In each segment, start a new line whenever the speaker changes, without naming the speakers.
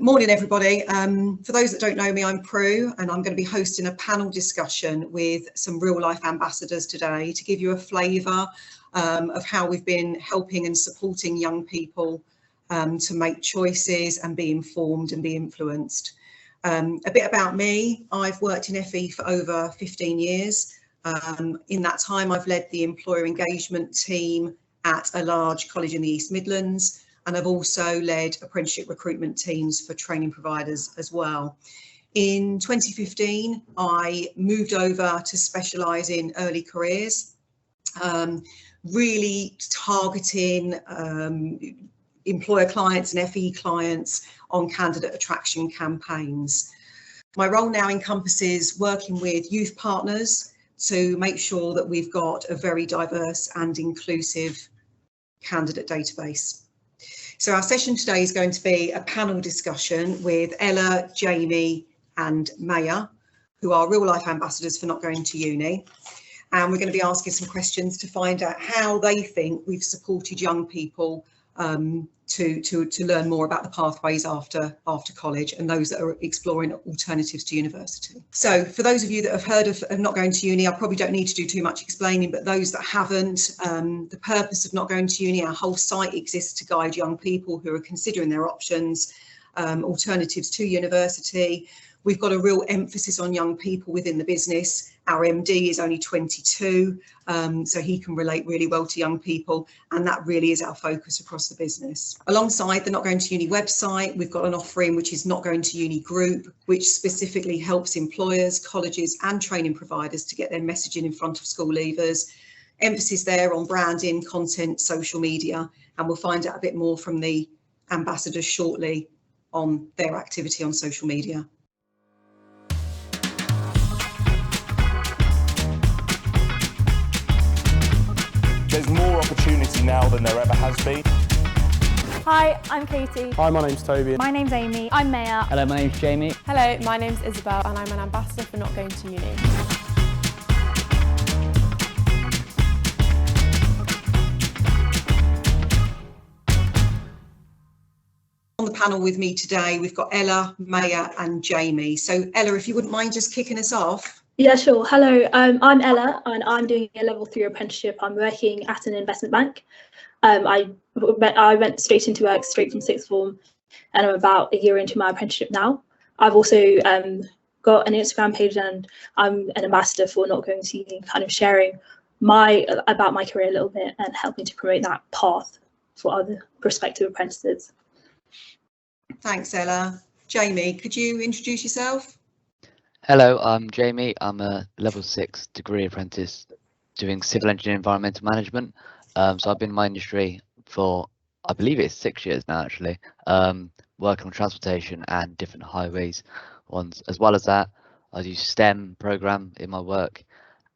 Morning, everybody. For those that don't know me, I'm Prue, and I'm going to be hosting a panel discussion with some real-life ambassadors today to give you a flavour of how we've been helping and supporting young people to make choices and be informed and be influenced. A bit about me: I've worked in FE for over 15 years. In that time, I've led the employer engagement team at a large college in the East Midlands. And I've also led apprenticeship recruitment teams for training providers as well. In 2015, I moved over to specialise in early careers, really targeting employer clients and FE clients on candidate attraction campaigns. My role now encompasses working with youth partners to make sure that we've got a very diverse and inclusive candidate database. So our session today is going to be a panel discussion with Ella, Jamie and Maia, who are real life ambassadors for Not Going to Uni. And we're going to be asking some questions to find out how they think we've supported young people to learn more about the pathways after college and those that are exploring alternatives to university. So for those of you that have heard of Not Going to Uni, I probably don't need to do too much explaining, but those that haven't, the purpose of Not Going to Uni, our whole site exists to guide young people who are considering their options, alternatives to university. We've got a real emphasis on young people within the business. Our MD is only 22, so he can relate really well to young people, and that really is our focus across the business. Alongside the Not Going to Uni website, we've got an offering which is Not Going to Uni Group, which specifically helps employers, colleges and training providers to get their messaging in front of school leavers. Emphasis there on branding, content, social media, and we'll find out a bit more from the ambassadors shortly on their activity on social media.
There's more opportunity now than there ever has been.
Hi, I'm Katie.
Hi, my name's Toby.
My name's Amy. I'm Maia.
Hello, my name's Jamie.
Hello, my name's Isabel and I'm an ambassador for Not Going to Uni.
On the panel with me today, we've got Ella, Maia and Jamie. So Ella, if you wouldn't mind just kicking us off.
Yeah, sure. Hello, I'm Ella and I'm doing a level 3 apprenticeship. I'm working at an investment bank. I went straight into work, straight from sixth form, and I'm about a year into my apprenticeship now. I've also got an Instagram page and I'm an ambassador for Not Going to Uni, kind of sharing about my career a little bit and helping to promote that path for other prospective apprentices.
Thanks, Ella. Jamie, could you introduce yourself?
Hello, I'm Jamie. I'm a level 6 degree apprentice doing civil engineering and environmental management. So I've been in my industry for, I believe it's 6 years now actually, working on transportation and different highways ones. As well as that, I do STEM program in my work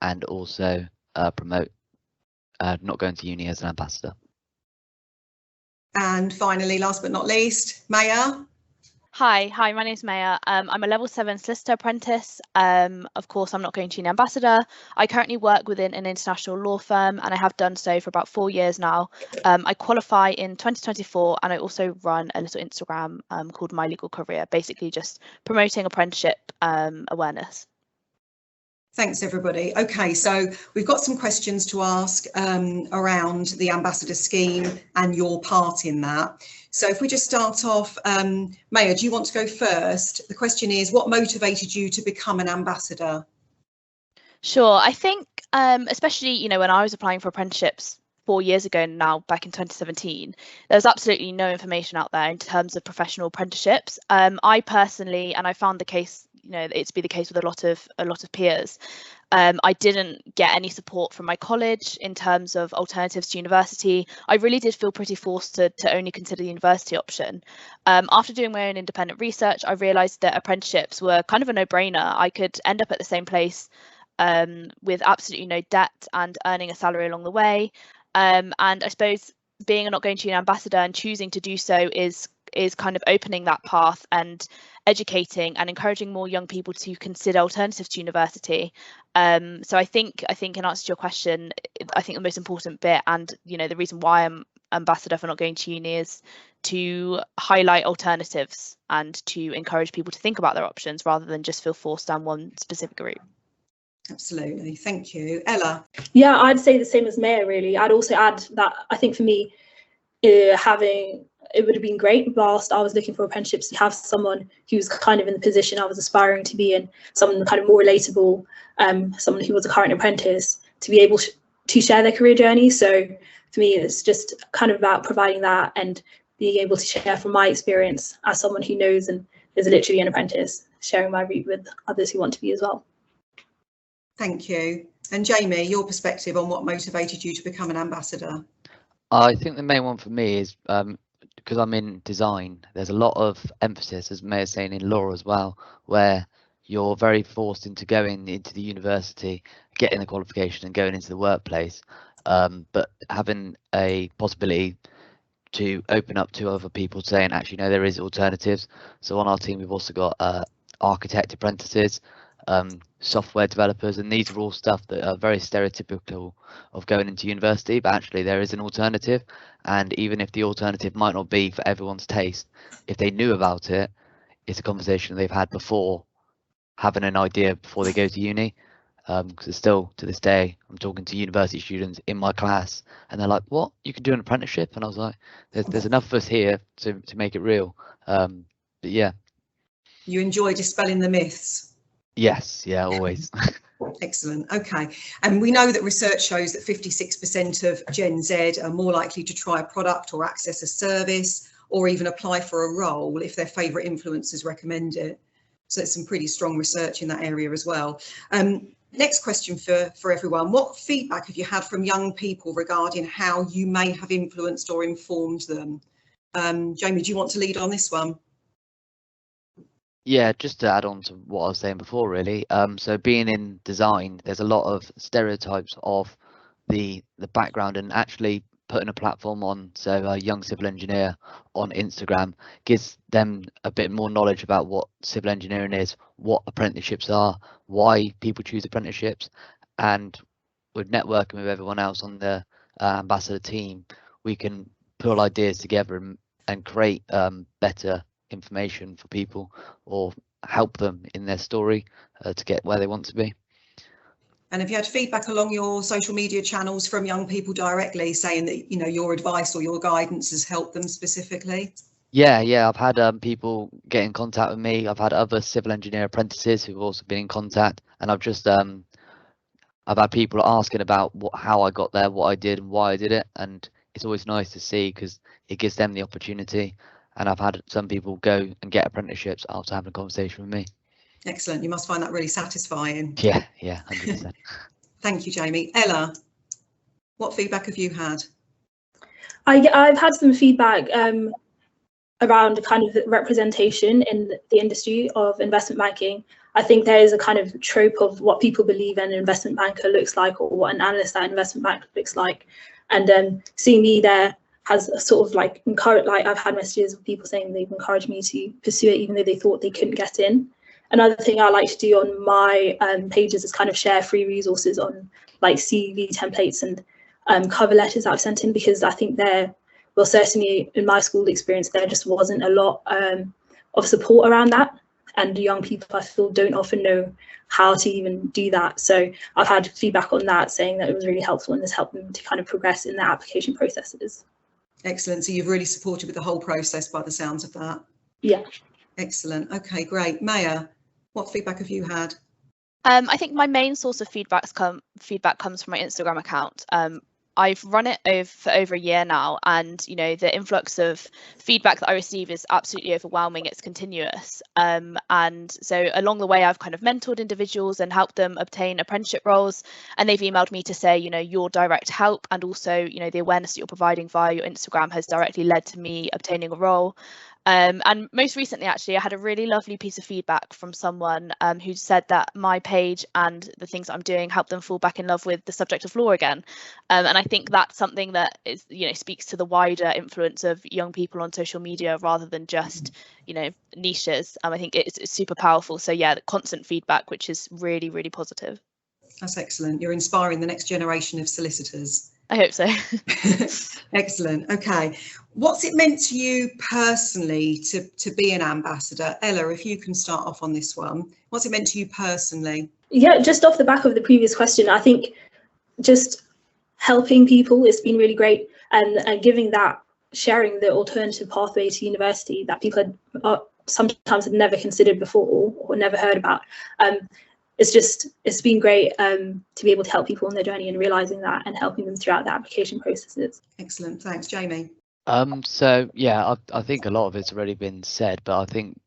and also promote Not Going to Uni as an ambassador.
And finally, last but not least, Maia.
Hi, my name's Maia. I'm a level 7 solicitor apprentice. Of course, I'm Not Going to Uni ambassador. I currently work within an international law firm and I have done so for about 4 years now. I qualify in 2024 and I also run a little Instagram called My Legal Career, basically just promoting apprenticeship awareness.
Thanks, everybody. Okay, so we've got some questions to ask around the ambassador scheme and your part in that. So if we just start off, Maia, do you want to go first? The question is, what motivated you to become an ambassador?
Sure, I think especially, when I was applying for apprenticeships 4 years ago now, back in 2017, there's absolutely no information out there in terms of professional apprenticeships. I personally, and I found the case, it's been the case with a lot of peers. I didn't get any support from my college in terms of alternatives to university. I really did feel pretty forced to only consider the university option. After doing my own independent research, I realised that apprenticeships were kind of a no-brainer. I could end up at the same place with absolutely no debt and earning a salary along the way. And I suppose being a Not Going to Uni ambassador and choosing to do so is kind of opening that path and educating and encouraging more young people to consider alternatives to university. So I think in answer to your question, I think the most important bit and the reason why I'm ambassador for Not Going to Uni is to highlight alternatives and to encourage people to think about their options rather than just feel forced down one specific route.
Absolutely, thank you. Ella?
Yeah, I'd say the same as Maia, really. I'd also add that I think for me, it would have been great whilst I was looking for apprenticeships to have someone who's kind of in the position I was aspiring to be in, someone kind of more relatable, someone who was a current apprentice, to be able to share their career journey. So for me, it's just kind of about providing that and being able to share from my experience as someone who knows and is literally an apprentice, sharing my route with others who want to be as well.
Thank you. And Jamie, your perspective on what motivated you to become an ambassador?
I think the main one for me is because I'm in design, there's a lot of emphasis, as Maia's saying, in law as well, where you're very forced into going into the university, getting the qualification and going into the workplace, but having a possibility to open up to other people saying, actually, no, there is alternatives. So on our team, we've also got architect apprentices, software developers, and these are all stuff that are very stereotypical of going into university, but actually there is an alternative. And even if the alternative might not be for everyone's taste, if they knew about it, it's a conversation they've had before having an idea before they go to uni. Because still to this day, I'm talking to university students in my class and they're like, what, you can do an apprenticeship? And I was like, there's enough of us here to make it real. But yeah.
You enjoy dispelling the myths?
Yes, yeah, always.
Excellent. Okay. And we know that research shows that 56% of Gen Z are more likely to try a product or access a service or even apply for a role if their favourite influencers recommend it. So it's some pretty strong research in that area as well. Next question for everyone. What feedback have you had from young people regarding how you may have influenced or informed them? Jamie, do you want to lead on this one?
Yeah, just to add on to what I was saying before, really. So being in design, there's a lot of stereotypes of the background, and actually putting a platform on, so a young civil engineer on Instagram gives them a bit more knowledge about what civil engineering is, what apprenticeships are, why people choose apprenticeships, and with networking with everyone else on the ambassador team, we can pull ideas together and create better information for people or help them in their story to get where they want to be.
And have you had feedback along your social media channels from young people directly saying that, you know, your advice or your guidance has helped them specifically? Yeah,
I've had people get in contact with me. I've had other civil engineer apprentices who've also been in contact, and I've just I've had people asking about how I got there, what I did and why I did it, and it's always nice to see because it gives them the opportunity. And I've had some people go and get apprenticeships after having a conversation with me.
Excellent. You must find that really satisfying.
Yeah, 100%.
Thank you, Jamie. Ella, what feedback have you had?
I've had some feedback around kind of the representation in the industry of investment banking. I think there is a kind of trope of what people believe an investment banker looks like or what an analyst at an investment bank looks like. And seeing me there has sort of like encouraged, like I've had messages of people saying they've encouraged me to pursue it even though they thought they couldn't get in. Another thing I like to do on my pages is kind of share free resources on like CV templates and cover letters that I've sent in, because I think well, certainly in my school experience, there just wasn't a lot of support around that. And young people, I feel, don't often know how to even do that. So I've had feedback on that saying that it was really helpful and has helped them to kind of progress in their application processes.
Excellent. So you've really supported with the whole process by the sounds of that.
Yeah.
Excellent. Okay, great. Maia, what feedback have you had?
I think my main source of feedback comes from my Instagram account. I've run it for over a year now, and you know the influx of feedback that I receive is absolutely overwhelming. It's continuous, and so along the way I've kind of mentored individuals and helped them obtain apprenticeship roles, and they've emailed me to say, you know, your direct help and also, you know, the awareness that you're providing via your Instagram has directly led to me obtaining a role. And most recently, actually, I had a really lovely piece of feedback from someone who said that my page and the things I'm doing helped them fall back in love with the subject of law again. And I think that's something that is, you know, speaks to the wider influence of young people on social media rather than just, you know, niches. I think it's super powerful. So yeah, the constant feedback, which is really, really positive.
That's excellent. You're inspiring the next generation of solicitors.
I hope so.
Excellent. Okay. What's it meant to you personally to be an ambassador? Ella, if you can start off on this one. What's it meant to you personally?
Yeah, just off the back of the previous question, I think just helping people has been really great, and giving that, sharing the alternative pathway to university that people had sometimes had never considered before or never heard about. It's been great to be able to help people on their journey and realizing that and helping them throughout the application processes.
Excellent. Thanks, Jamie.
So yeah, I think a lot of it's already been said, but I think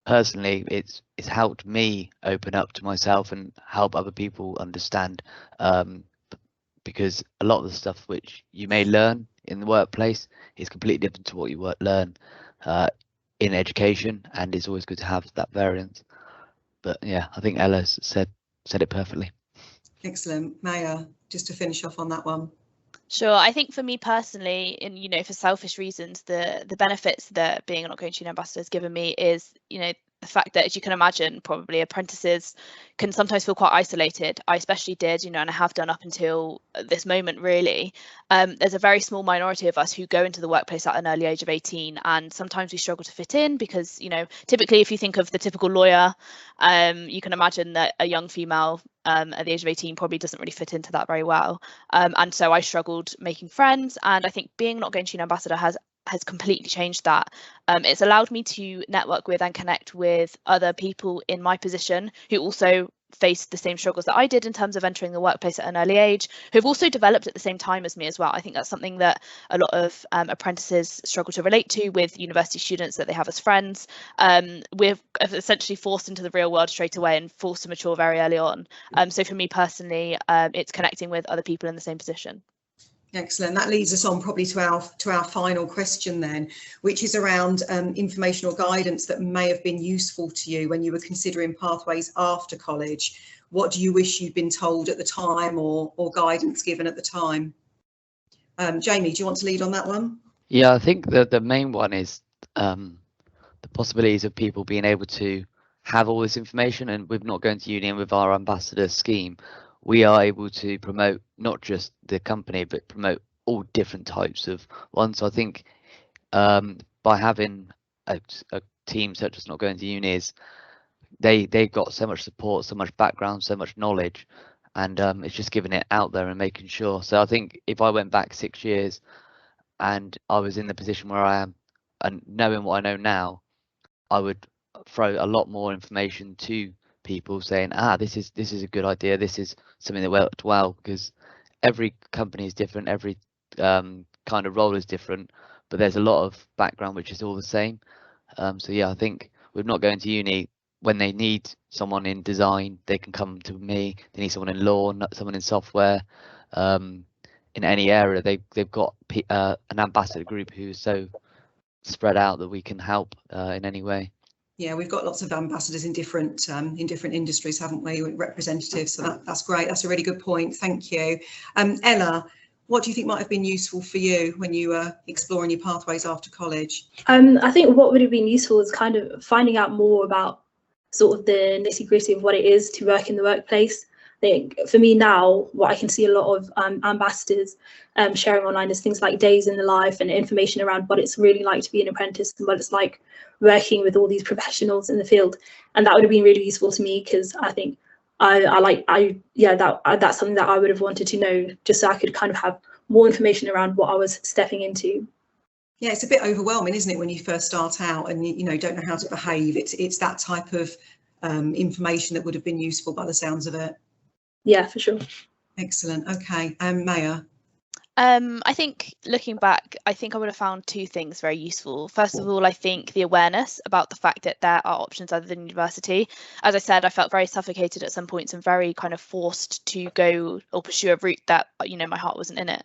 personally it's helped me open up to myself and help other people understand, because a lot of the stuff which you may learn in the workplace is completely different to what you learn in education, and it's always good to have that variance. But yeah, I think Ella said it perfectly.
Excellent. Maia, just to finish off on that one.
Sure. I think for me personally, and for selfish reasons, the benefits that being an Not Going to Uni ambassador has given me is, the fact that, as you can imagine, probably apprentices can sometimes feel quite isolated. I especially did, and I have done up until this moment, really. There's a very small minority of us who go into the workplace at an early age of 18, and sometimes we struggle to fit in because, typically if you think of the typical lawyer, you can imagine that a young female at the age of 18 probably doesn't really fit into that very well. And so I struggled making friends, and I think being Not Going to Uni ambassador has completely changed that. It's allowed me to network with and connect with other people in my position who also faced the same struggles that I did in terms of entering the workplace at an early age, who've also developed at the same time as me as well. I think that's something that a lot of apprentices struggle to relate to with university students that they have as friends. We're essentially forced into the real world straight away and forced to mature very early on. So for me personally, it's connecting with other people in the same position.
Excellent. That leads us on probably to our final question then, which is around information or guidance that may have been useful to you when you were considering pathways after college. What do you wish you'd been told at the time, or guidance given at the time? Jamie, do you want to lead on that one?
Yeah, I think the main one is the possibilities of people being able to have all this information, and with Not Going to Uni and with our ambassador scheme, we are able to promote not just the company, but promote all different types of ones. So I think by having a team such as Not Going to Uni, they've got so much support, so much background, so much knowledge, and it's just giving it out there and making sure. So I think if I went back 6 years and I was in the position where I am, and knowing what I know now, I would throw a lot more information to people saying, this is a good idea, this is something that worked well, because every company is different, every kind of role is different, but there's a lot of background which is all the same. So yeah, I think with Not Going to Uni, when they need someone in design, they can come to me. They need someone in law, someone in software, in any area. They've got an ambassador group who is so spread out that we can help in any way.
Yeah, we've got lots of ambassadors in different industries, haven't we, representatives? So that's great. That's a really good point. Thank you. Ella, what do you think might have been useful for you when you were exploring your pathways after college?
I think what would have been useful is kind of finding out more about sort of the nitty-gritty of what it is to work in the workplace. I think for me now, what I can see a lot of ambassadors sharing online is things like days in the life and information around what it's really like to be an apprentice and what it's like working with all these professionals in the field. And that would have been really useful to me, because I think that's something that I would have wanted to know, just so I could kind of have more information around what I was stepping into.
Yeah, it's a bit overwhelming, isn't it, when you first start out and you don't know how to behave. It's that type of information that would have been useful by the sounds of it.
Yeah, for sure.
Excellent. Okay, Maia.
I think looking back, I think I would have found two things very useful. First of all, I think the awareness about the fact that there are options other than university. As I said, I felt very suffocated at some points and very kind of forced to go or pursue a route that, my heart wasn't in it.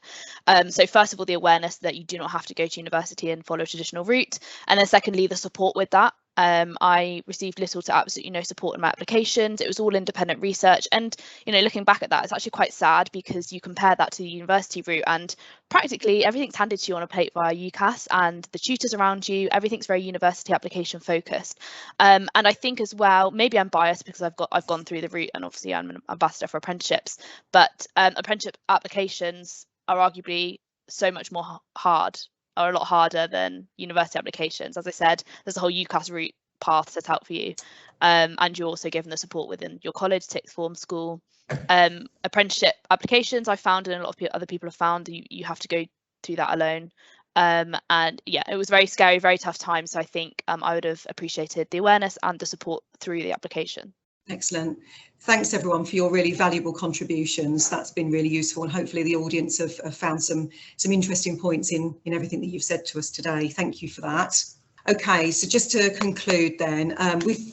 So first of all, the awareness that you do not have to go to university and follow a traditional route. And then secondly, the support with that. I received little to absolutely no support in my applications. It was all independent research, and looking back at that, it's actually quite sad, because you compare that to the university route and practically everything's handed to you on a plate via UCAS, and the tutors around you, everything's very university application focused. And I think as well, maybe I'm biased because I've gone through the route, and obviously I'm an ambassador for apprenticeships, but apprenticeship applications are arguably so much more hard, or a lot harder than university applications. As I said, there's a whole UCAS route path set out for you, and you're also given the support within your college, sixth form, school. Apprenticeship applications, I found, and a lot of other people have found, you have to go through that alone. And yeah, it was very scary, very tough time. So I think I would have appreciated the awareness and the support through the application.
Excellent. Thanks everyone for your really valuable contributions. That's been really useful, and hopefully the audience have found some interesting points in everything that you've said to us today. Thank you for that. Okay, so just to conclude then,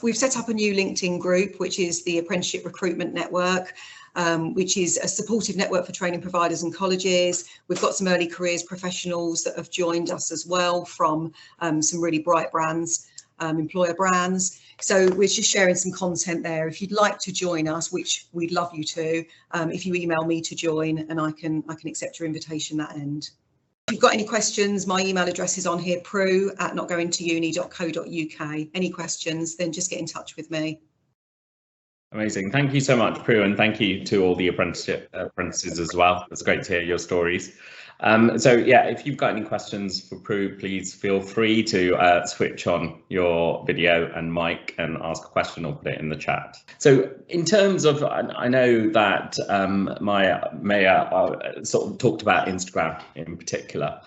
we've set up a new LinkedIn group, which is the Apprenticeship Recruitment Network, which is a supportive network for training providers and colleges. We've got some early careers professionals that have joined us as well from some really bright brands, employer brands. So we're just sharing some content there. If you'd like to join us, which we'd love you to, if you email me to join, and I can accept your invitation that end. If you've got any questions, my email address is on here, prue@notgoingtouni.co.uk. Any questions, then just get in touch with me.
Amazing. Thank you so much, Prue, and thank you to all the apprentices as well. It's great to hear your stories. So yeah, if you've got any questions for Prue, please feel free to switch on your video and mic and ask a question or put it in the chat. So in terms of, I know that Maia sort of talked about Instagram in particular.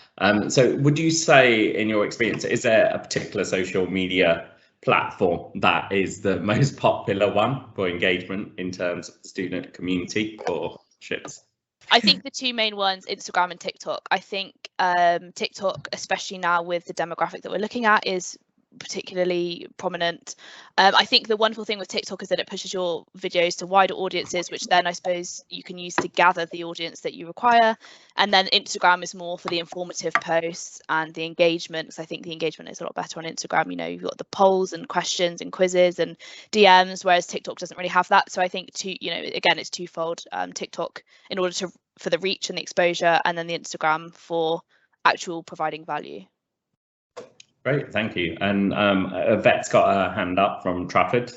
So would you say, in your experience, is there a particular social media platform that is the most popular one for engagement in terms of the student community for ships?
I think the two main ones, Instagram and TikTok. I think TikTok, especially now with the demographic that we're looking at, is particularly prominent. I think the wonderful thing with TikTok is that it pushes your videos to wider audiences, which then I suppose you can use to gather the audience that you require. And then Instagram is more for the informative posts and the engagement, because I think the engagement is a lot better on Instagram. You know, you've got the polls and questions and quizzes and DMs, whereas TikTok doesn't really have that. So I think again, it's twofold. TikTok in order for the reach and the exposure, and then the Instagram for actual providing value.
Great, thank you. And Yvette's got a hand up from Trafford.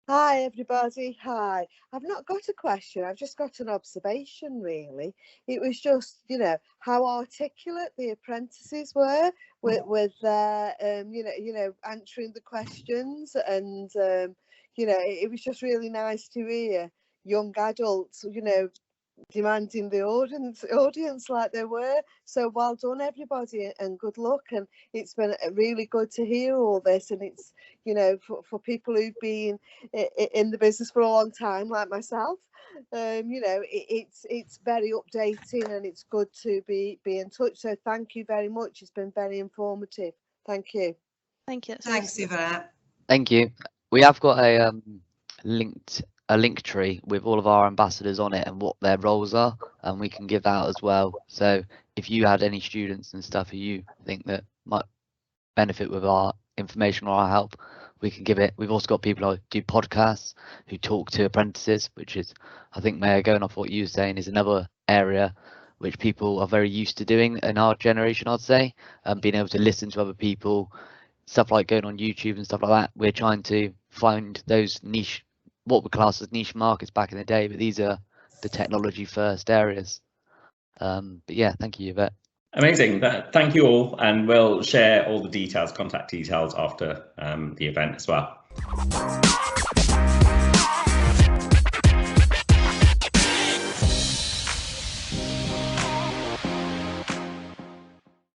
Hi everybody, hi. I've not got a question, I've just got an observation really. It was just, you know, how articulate the apprentices were with their, answering the questions, and, it was just really nice to hear young adults, demanding the audience like they were. So well done everybody, and good luck, and it's been really good to hear all this, and it's for people who've been in the business for a long time like myself, it's very updating, and it's good to be in touch. So thank you very much, it's been very informative. Thank you.
Thank you.
Thanks, Yvette.
Thank you. We have got a link tree with all of our ambassadors on it and what their roles are, and we can give that out as well. So if you had any students and stuff who you think that might benefit with our information or our help, we can give it. We've also got people who do podcasts, who talk to apprentices, which is, I think, Maia, going off what you were saying, is another area which people are very used to doing in our generation, I'd say, being able to listen to other people, stuff like going on YouTube and stuff like that. We're trying to find those niche, what we class as niche markets back in the day, but these are the technology first areas. But yeah, thank you, Yvette.
Amazing. Thank you all, and we'll share all the details, contact details, after the event as well.